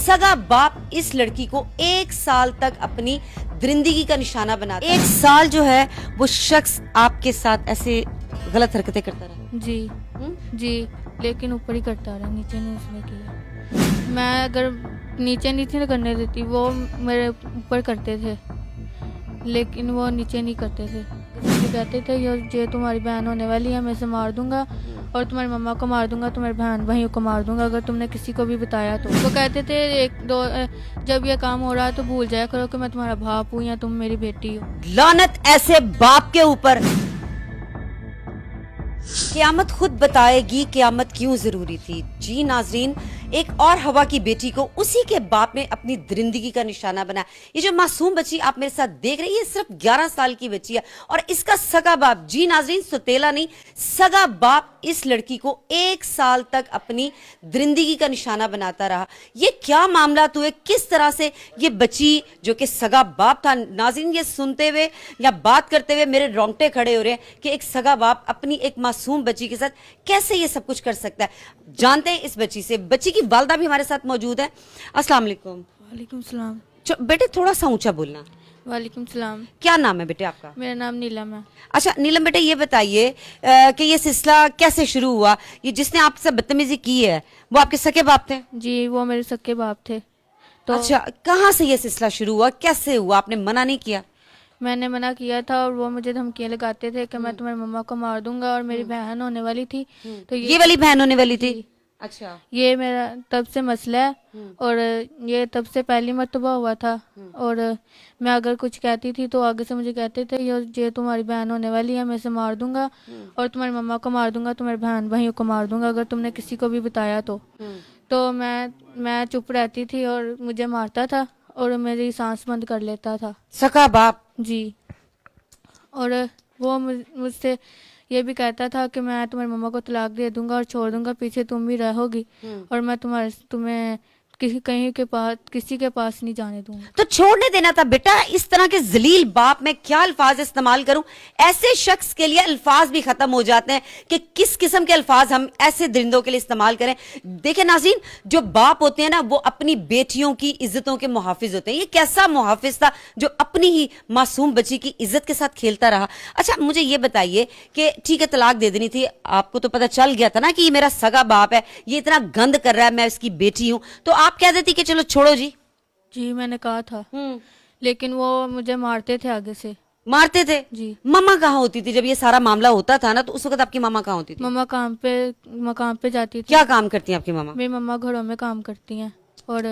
सगा बाप इस लड़की को 1 साल तक अपनी दरिंदगी का निशाना बना, 1 साल जो है वो शख्स आपके साथ ऐसे गलत हरकतें करता रहा। जी, लेकिन ऊपर ही करता रहा, नीचे नहीं उसने किया। मैं अगर नीचे नहीं थी ना करने देती, वो मेरे ऊपर करते थे, लेकिन वो नीचे नहीं करते थे। मुझे कहते थे ये तुम्हारी बहन होने वाली है, मैं इसे मार दूंगा और तुम्हारी मम्मा को मार दूंगा, तुम्हारी बहन भाइयों को मार दूंगा अगर तुमने किसी को भी बताया तो। वो कहते थे 1-2 जब ये काम हो रहा है तो भूल जाया करो कि मैं तुम्हारा बाप हूँ या तुम मेरी बेटी हो। लानत ऐसे बाप के ऊपर। क़यामत खुद बताएगी क़यामत क्यों जरूरी थी। जी नाजरीन, एक और हवा की बेटी को उसी के बाप ने अपनी दरिंदगी का निशाना बनाया। ये जो मासूम बच्ची आप मेरे साथ देख रही है, सिर्फ 11 साल की बच्ची है और इसका सगा बाप, जी नाजरीन सौतेला नहीं, सगा बाप इस लड़की को 1 साल तक अपनी दरिंदगी का निशाना बनाता रहा। ये क्या मामला हुए, किस तरह से ये बच्ची जो कि सगा बाप था। नाजरीन, ये सुनते हुए या बात करते हुए मेरे रोंगटे खड़े हो रहे हैं कि एक सगा बाप अपनी एक मासूम बच्ची के साथ कैसे ये सब कुछ कर सकता है। जानते हैं इस बच्ची से, बच्ची की वालदा भी हमारे साथ मौजूद है। अस्सलाम वालेकुम। वालेकुम सलाम। बेटे थोड़ा सा ऊंचा बोलना। वालेकुम सलाम। क्या नाम है बेटे आपका? मेरा नाम नीलम है। अच्छा नीलम बेटे, ये बताइए कि ये सिलसिला कैसे शुरू हुआ? ये जिसने आपसे बदतमीजी की है वो आपके सके बाप थे? जी, वो मेरे सके बाप थे। तो अच्छा, कहाँ से ये सिलसिला शुरू हुआ, कैसे हुआ? आपने मना नहीं किया? मैंने मना किया था और वो मुझे धमकियां लगाते थे कि मैं तुम्हारी मम्मा को मार दूंगा और मेरी बहन होने वाली थी। तो ये वाली बहन होने वाली थी? अच्छा, ये मेरा तब से मसला है और ये तब से पहली मर्तबा हुआ था। और मैं अगर कुछ कहती थी तो आगे से मुझे कहते थे ये तुम्हारी बहन होने वाली है, मैं इसे मार दूंगा और तुम्हारी मम्मा को मार दूंगा, तुम्हारी बहन भाइयों को मार दूंगा अगर तुमने किसी को भी बताया तो मैं चुप रहती थी और मुझे मारता था और मेरी सांस बंद कर लेता था। सका बाप? जी। और वो मुझसे ये भी कहता था कि मैं तुम्हारी मम्मा को तलाक दे दूंगा और छोड़ दूंगा, पीछे तुम भी रहोगी और मैं तुम्हें किसी के पास नहीं जाने दूंगा। तो छोड़ने देना था बेटा। इस तरह के जलील बाप, में क्या अल्फाज इस्तेमाल करूं, ऐसे शख्स के लिए अल्फाज भी खत्म हो जाते हैं कि किस किस्म के अल्फाज हम ऐसे दरिंदों के लिए इस्तेमाल करें। देखें नाज़रीन, जो बाप होते हैं ना वो अपनी बेटियों की इज्जतों के मुहाफिज होते हैं। ये कैसा मुहाफिज था जो अपनी ही मासूम बच्ची की इज्जत के साथ खेलता रहा। अच्छा मुझे ये बताइए कि ठीक है तलाक दे देनी थी, आपको तो पता चल गया था ना कि ये मेरा सगा बाप है, ये इतना गंद कर रहा है, मैं इसकी बेटी हूं, तो आप कह देती कि चलो छोड़ो जी? जी मैंने कहा था, लेकिन वो मुझे मारते थे आगे से। मारते थे? जी। मम्मा कहाँ होती थी जब ये सारा मामला होता था ना, तो उस वक्त आपकी मम्मा कहाँ होती थी? मम्मा मकाम पे जाती थी। क्या काम करती हैं आपकी मम्मा? मेरी मम्मा घरों में काम करती हैं और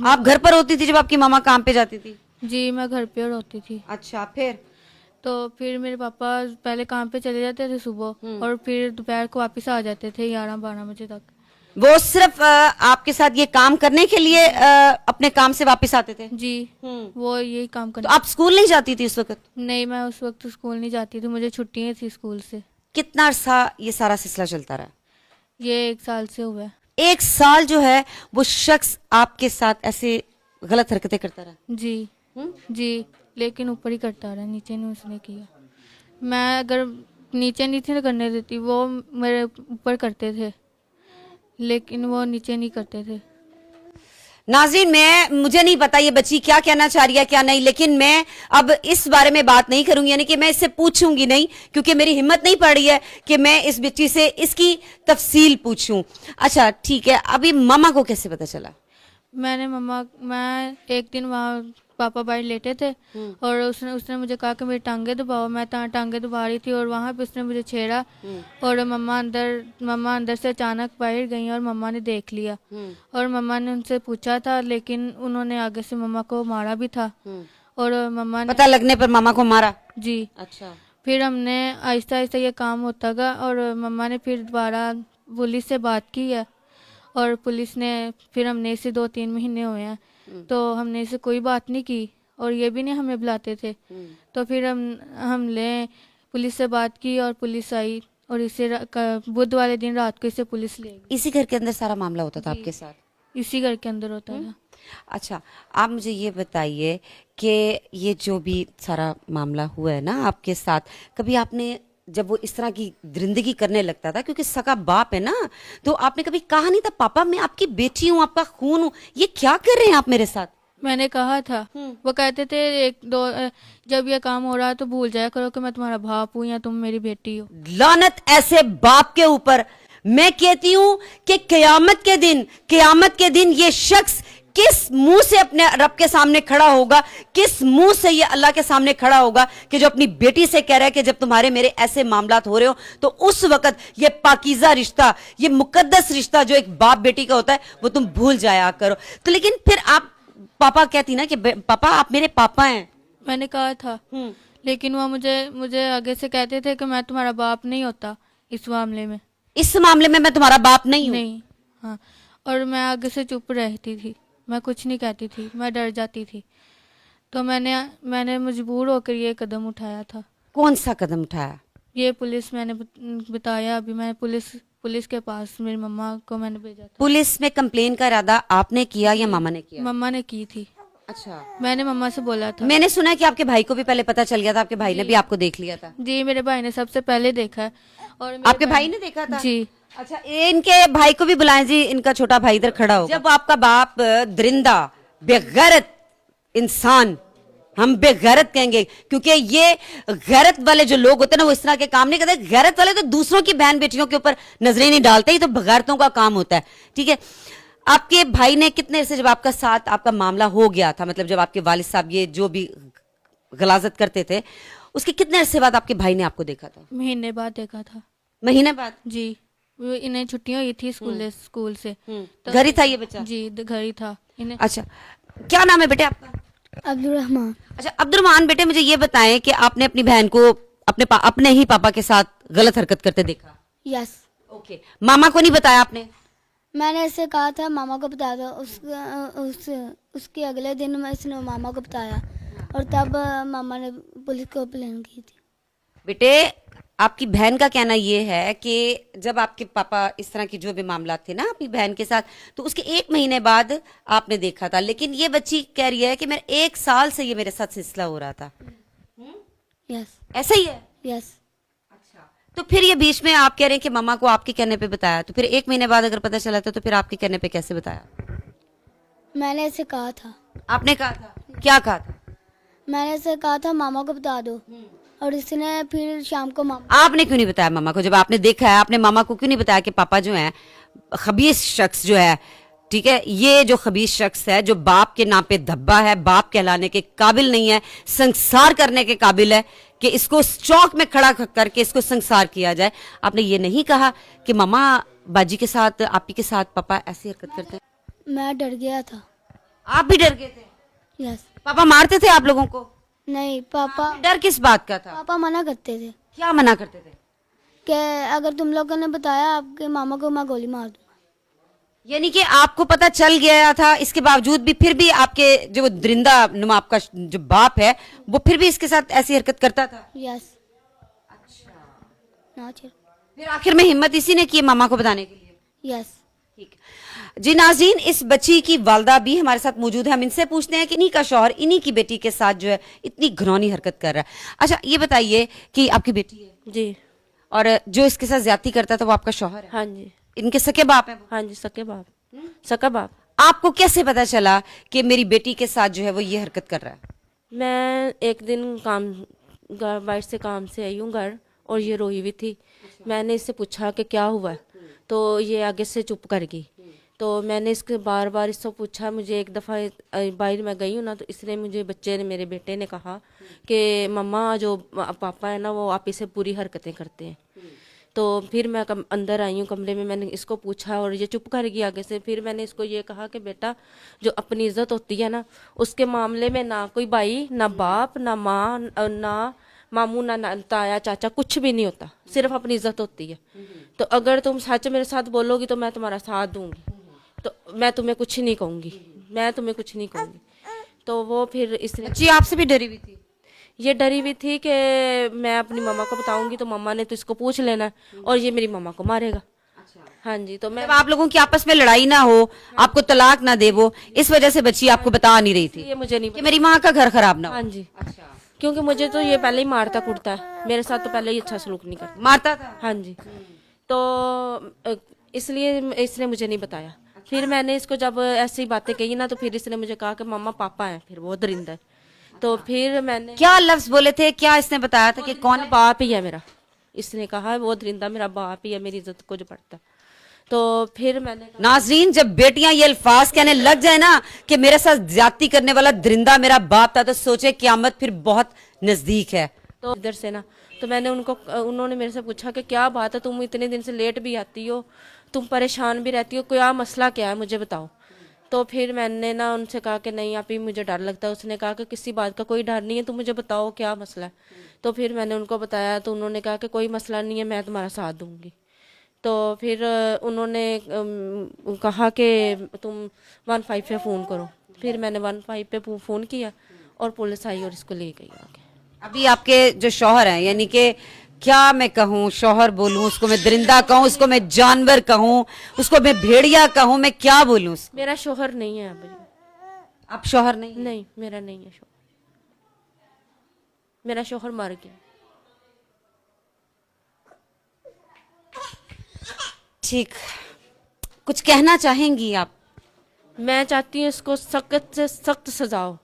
आप घर पर होती थी जब आपकी मम्मा काम पे जाती थी? जी मैं घर पे होती थी। अच्छा, फिर मेरे पापा पहले काम पे चले जाते थे सुबह और फिर दोपहर को वापस आ जाते थे 11-12 बजे तक। वो सिर्फ आपके साथ ये काम करने के लिए अपने काम से वापस आते थे? जी वो यही काम करते। तो आप स्कूल नहीं जाती थी उस वक्त? नहीं, मैं उस वक्त स्कूल नहीं जाती थी, मुझे छुट्टियां थी स्कूल से। कितना अरसा ये सारा सिलसिला चलता रहा? ये 1 साल से हुआ है। 1 साल जो है वो शख्स आपके साथ ऐसे गलत हरकतें करता रहा? जी, लेकिन ऊपर ही करता रहा, नीचे नहीं उसने किया। मैं अगर नीचे नहीं थी करने देती, वो मेरे ऊपर करते थे, लेकिन वो नीचे नहीं करते थे। नाज़रीन, मुझे नहीं पता ये बच्ची क्या कहना चाह रही है क्या नहीं, लेकिन मैं अब इस बारे में बात नहीं करूंगी, यानी कि मैं इससे पूछूंगी नहीं, क्योंकि मेरी हिम्मत नहीं पड़ रही है कि मैं इस बच्ची से इसकी तफसील पूछूं। अच्छा ठीक है, अभी मामा को कैसे पता चला? मैं एक दिन वहाँ पापा बाहर लेटे थे और उसने मुझे कहा कि मेरी टांगे दबाओ। मैं टांगे दबा रही थी और वहाँ पे उसने मुझे छेड़ा और मम्मा अंदर से अचानक बाहर गई और मम्मा ने देख लिया और मम्मा ने उनसे पूछा था, लेकिन उन्होंने आगे से मम्मा को मारा भी था और मम्मा ने पता लगने पर मम्मा को मारा? जी। अच्छा। फिर हमने आहिस्ता आहिस्ता ये काम होता गया और मम्मा ने फिर दोबारा पुलिस से बात की है और पुलिस ने फिर हमने इसे 2-3 महीने हुए हैं तो हमने इसे कोई बात नहीं की और ये भी नहीं हमें बुलाते थे। तो फिर हमने पुलिस से बात की और पुलिस आई और इसे बुध वाले दिन रात को इसे पुलिस ले गई। इसी घर के अंदर सारा मामला होता था आपके साथ? इसी घर के अंदर होता था। अच्छा, आप मुझे ये बताइए कि ये जो भी सारा मामला हुआ है ना आपके साथ, कभी आपने जब वो इस तरह की दरिंदगी करने लगता था, क्योंकि सगा बाप है ना, तो आपने कभी कहा नहीं था पापा मैं आपकी बेटी हूँ, आपका खून हूँ, ये क्या कर रहे हैं आप मेरे साथ? मैंने कहा था, वो कहते थे एक दो जब ये काम हो रहा है तो भूल जाया करो कि मैं तुम्हारा बाप हूँ या तुम मेरी बेटी हो। लानत ऐसे बाप के ऊपर। मैं कहती हूं कि कयामत के दिन ये शख्स किस मुंह से अपने रब के सामने खड़ा होगा, किस मुंह से ये अल्लाह के सामने खड़ा होगा कि जो अपनी बेटी से कह रहा है कि जब तुम्हारे मेरे ऐसे मामलात हो रहे हो तो उस वक्त ये पाकीज़ा रिश्ता, ये मुकद्दस रिश्ता जो एक बाप बेटी का होता है वो तुम भूल जाया करो। तो लेकिन फिर आप पापा कहती ना कि पापा आप मेरे पापा हैं। मैंने कहा था, लेकिन वो मुझे आगे से कहते थे कि मैं तुम्हारा बाप नहीं होता इस मामले में। इस मामले में मैं तुम्हारा बाप नहीं हूं। नहीं, हाँ। और मैं आगे से चुप रहती थी, मैं कुछ नहीं कहती थी, मैं डर जाती थी। तो मैंने मजबूर होकर ये कदम उठाया था। कौन सा कदम उठाया? ये पुलिस मैंने बताया, अभी मैं पुलिस के पास मेरी मम्मा को मैंने भेजा था। पुलिस में कंप्लेन का इरादा आपने किया या मामा ने किया? मम्मा ने की थी। अच्छा, मैंने मम्मा से बोला था। मैंने सुना है कि आपके भाई को भी पहले पता चल गया था, आपके भाई ने भी आपको देख लिया था। जी, मेरे भाई ने सबसे पहले देखा है। और मेरे आपके भाई ने देखा था? जी। अच्छा, इनके भाई को भी बुलाएं जी, इनका छोटा भाई इधर खड़ा होगा। जब आपका बाप दरिंदा बेगैरत इंसान, हम बेगैरत कहेंगे क्योंकि ये गैरत वाले जो लोग होते हैं ना वो इस तरह के काम नहीं करते। गैरत वाले तो दूसरों की बहन बेटियों के ऊपर नजरें नहीं डालते, ही तो बगैरतों का काम होता है। ठीक है, आपके भाई ने कितने से, जब आपका साथ आपका मामला हो गया था, मतलब जब आपके वालिद साहब ये जो भी गलाजत करते थे, उसके कितने अरसे बाद आपके भाई ने आपको देखा था? महीने बाद देखा था। महीने बाद? जी, वो इन्हें छुट्टियां हुई थी स्कूल से। तो घर ही था ये बच्चा? जी, घर ही था इन्हें। अच्छा, क्या नाम है बेटे आपका? अब्दुल रहमान। अच्छा अब्दुल रहमान, बेटे मुझे ये बताएं कि आपने अपनी बहन को अपने ही पापा के साथ गलत हरकत करते देखा? यस। ओके, मामा को नहीं बताया आपने? मैंने ऐसे कहा था मामा को बताया था, उसके अगले दिन मैं इसने मामा को बताया और तब मामा ने पुलिस को कंप्लेन की थी। बेटे आपकी बहन का कहना ये है कि जब आपके पापा इस तरह की जो भी मामला थे ना अपनी बहन के साथ, तो उसके 1 महीने बाद आपने देखा था, लेकिन ये बच्ची कह रही है कि मेरे 1 साल से ये मेरे साथ सिलसिला हो रहा था। यस। ऐसा ही है? यस। अच्छा, तो फिर ये बीच में आप कह रहे हैं कि मम्मा को आपके कहने पे बताया, तो फिर 1 महीने बाद अगर पता चला था तो फिर आपके कहने पे कैसे बताया? मैंने ऐसे कहा था। आपने कहा था? क्या कहा था? मैंने ऐसे कहा था मामा को बता दो, और इसने फिर शाम को मामा। आपने क्यों नहीं बताया मामा को? जब आपने देखा है आपने मामा को क्यों नहीं बताया कि पापा जो है खबीस शख्स जो है, ठीक है, ये जो खबीस शख्स है जो बाप के नाम पे धब्बा है, बाप कहलाने के काबिल नहीं है, संसार करने के काबिल है, कि इसको चौक में खड़ा करके इसको संसार किया जाए। आपने ये नहीं कहा कि मामा बाजी के साथ, आपी के साथ पापा ऐसी हरकत करते हैं? मैं डर गया था। आप भी डर गए थे? यस। पापा मारते थे आप लोगों को? नहीं, पापा डर किस बात का था? पापा मना करते थे क्या मना करते थे? कि अगर तुम लोगों ने बताया आपके मामा को मैं गोली मार दूंगा। यानी कि आपको पता चल गया था, इसके बावजूद भी फिर भी आपके जो वो दरिंदा नुमा आपका जो बाप है वो फिर भी इसके साथ ऐसी हरकत करता था? यस। अच्छा, फिर आखिर में हिम्मत इसी ने की मामा को बताने के लिए? यस। ठीक जी नाज़रीन, इस बच्ची की वालदा भी हमारे साथ मौजूद है। हम इनसे पूछते हैं कि इन्हीं का शौहर इन्हीं की बेटी के साथ जो है इतनी घिनौनी हरकत कर रहा है। अच्छा ये बताइए कि आपकी बेटी है जी। और जो इसके साथ ज्यादती करता था वो आपका शौहर है? हाँ जी। इनके सके बाप है वो? हाँ जी, सके बाप। सका बाप। आपको कैसे पता चला कि मेरी बेटी के साथ जो है वो ये हरकत कर रहा है? मैं एक दिन बाहर से काम से आई हूँ घर, और ये रोई हुई थी। मैंने इससे पूछा कि क्या हुआ, तो ये आगे से चुप कर गई। तो मैंने इसके बार बार इससे पूछा। मुझे एक दफ़ा बाहर मैं गई हूँ ना, तो इसने मुझे मेरे बेटे ने कहा कि मम्मा जो पापा है ना वो आप इसे बुरी हरकतें करते हैं। तो फिर मैं अंदर आई हूँ कमरे में, मैंने इसको पूछा और ये चुप कर गई आगे से। फिर मैंने इसको ये कहा कि बेटा जो अपनी इज्जत होती है ना, उसके मामले में ना कोई भाई, ना बाप, ना माँ, ना मामू, ना ताया चाचा, कुछ भी नहीं होता, सिर्फ अपनी इज्जत होती है। तो अगर तुम सच मेरे साथ बोलोगी तो मैं तुम्हारा साथ दूंगी, तो मैं तुम्हें कुछ नहीं कहूँगी, मैं तुम्हें कुछ नहीं कहूँगी। तो वो फिर इसने जी आपसे भी डरी हुई थी? ये डरी हुई थी कि मैं अपनी मम्मा को बताऊंगी तो मम्मा ने तो इसको पूछ लेना और ये मेरी मम्मा को मारेगा। हाँ जी। तो मैं जब आप लोगों की आपस में लड़ाई ना हो, आपको तलाक ना दे वो, इस वजह से बच्ची आपको बता नहीं रही थी ये मुझे नहीं कि मेरी माँ का घर खराब ना हो? हाँ जी। क्योंकि मुझे तो ये पहले ही मारता कूटता है, मेरे साथ तो पहले ही अच्छा सलूक नहीं करता। मारता था? हाँ जी। तो इसलिए इसने मुझे नहीं बताया। फिर मैंने इसको जब ऐसी बातें कही ना, तो फिर इसने मुझे कहा कि मामा पापा हैं, फिर वो दरिंदा है। तो फिर मैंने क्या लफ्ज बोले थे, क्या इसने बताया था कि कौन है? बाप ही है मेरा, इसने कहा वो दरिंदा मेरा बाप ही है, मेरी इज्जत को जो पड़ता है। तो फिर मैंने कहा, नाजरीन, जब बेटियां ये अल्फाज कहने लग जाए ना कि मेरे साथ ज्यादती करने वाला दरिंदा मेरा बाप था, तो सोचे क़यामत फिर बहुत नजदीक है। तो इधर से ना, तो मैंने उन्होंने मेरे से पूछा कि क्या बात है, तुम इतने दिन से लेट भी आती हो, तुम परेशान भी रहती हो, क्या मसला क्या है मुझे बताओ। तो फिर मैंने ना उनसे कहा कि नहीं आप ही, मुझे डर लगता है। उसने कहा कि किसी बात का कोई डर नहीं है, तुम मुझे बताओ क्या मसला है। तो फिर मैंने उनको बताया, तो उन्होंने कहा कि कोई मसला नहीं है, मैं तुम्हारा साथ दूंगी। तो फिर उन्होंने कहा कि तुम 15 पे फ़ोन करो। फिर मैंने 15 पे फ़ोन किया और पुलिस आई और इसको ले गई आगे। अभी आपके जो शौहर हैं, यानी कि क्या मैं कहूँ, शौहर बोलूँ उसको, मैं दरिंदा कहूँ उसको, मैं जानवर कहूँ उसको, मैं भेड़िया कहूँ, मैं क्या बोलूँ? मेरा शोहर नहीं है अभी। आप शौहर नहीं? नहीं, मेरा नहीं है शोहर, मेरा शोहर मर गया। ठीक, कुछ कहना चाहेंगी आप? मैं चाहती हूँ इसको सख्त से सख्त सजा हो।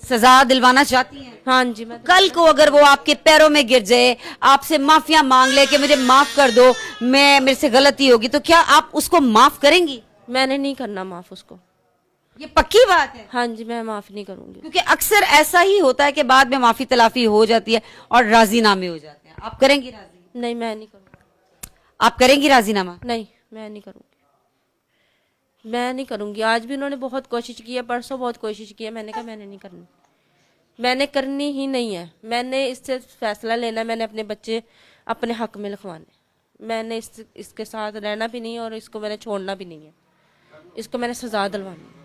सजा दिलवाना चाहती हैं? हाँ जी। मैं कल को अगर वो आपके पैरों में गिर जाए, आपसे माफिया मांग ले कि मुझे माफ कर दो, मेरे से गलती होगी, तो क्या आप उसको माफ करेंगी? मैंने नहीं करना माफ उसको। ये पक्की बात है? हाँ जी, मैं माफ नहीं करूंगी। क्योंकि अक्सर ऐसा ही होता है कि बाद में माफी तलाफी हो जाती है और राजीनामे हो जाते हैं। आप करेंगी राजी? नहीं, मैं नहीं करूंगी। आप करेंगी राजीनामा? नहीं, मैं नहीं करूंगी, मैं नहीं करूंगी। आज भी उन्होंने बहुत कोशिश की है, परसों बहुत कोशिश की है, मैंने कहा मैंने नहीं करनी, मैंने करनी ही नहीं है। मैंने इससे फैसला लेना, मैंने अपने बच्चे अपने हक में लिखवाने, मैंने इसके साथ रहना भी नहीं और इसको मैंने छोड़ना भी नहीं है, इसको मैंने सजा दिलवानी है।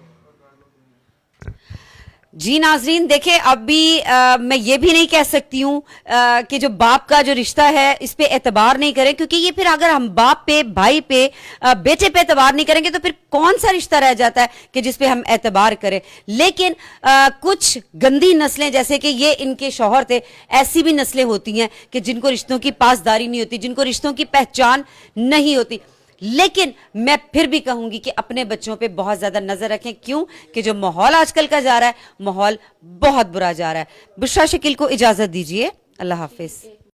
जी नाजरीन, देखें, अभी मैं ये भी नहीं कह सकती हूँ कि जो बाप का जो रिश्ता है इस पे एतबार नहीं करें, क्योंकि ये फिर अगर हम बाप पे, भाई पे, बेटे पे एतबार नहीं करेंगे तो फिर कौन सा रिश्ता रह जाता है कि जिस पे हम एतबार करें। लेकिन कुछ गंदी नस्लें, जैसे कि ये इनके शौहर थे, ऐसी भी नस्लें होती हैं कि जिनको रिश्तों की पासदारी नहीं होती, जिनको रिश्तों की पहचान नहीं होती। लेकिन मैं फिर भी कहूंगी कि अपने बच्चों पे बहुत ज्यादा नजर रखें। क्यों? कि जो माहौल आजकल का जा रहा है, माहौल बहुत बुरा जा रहा है। बुशरा शकील को इजाजत दीजिए, अल्लाह हाफिज।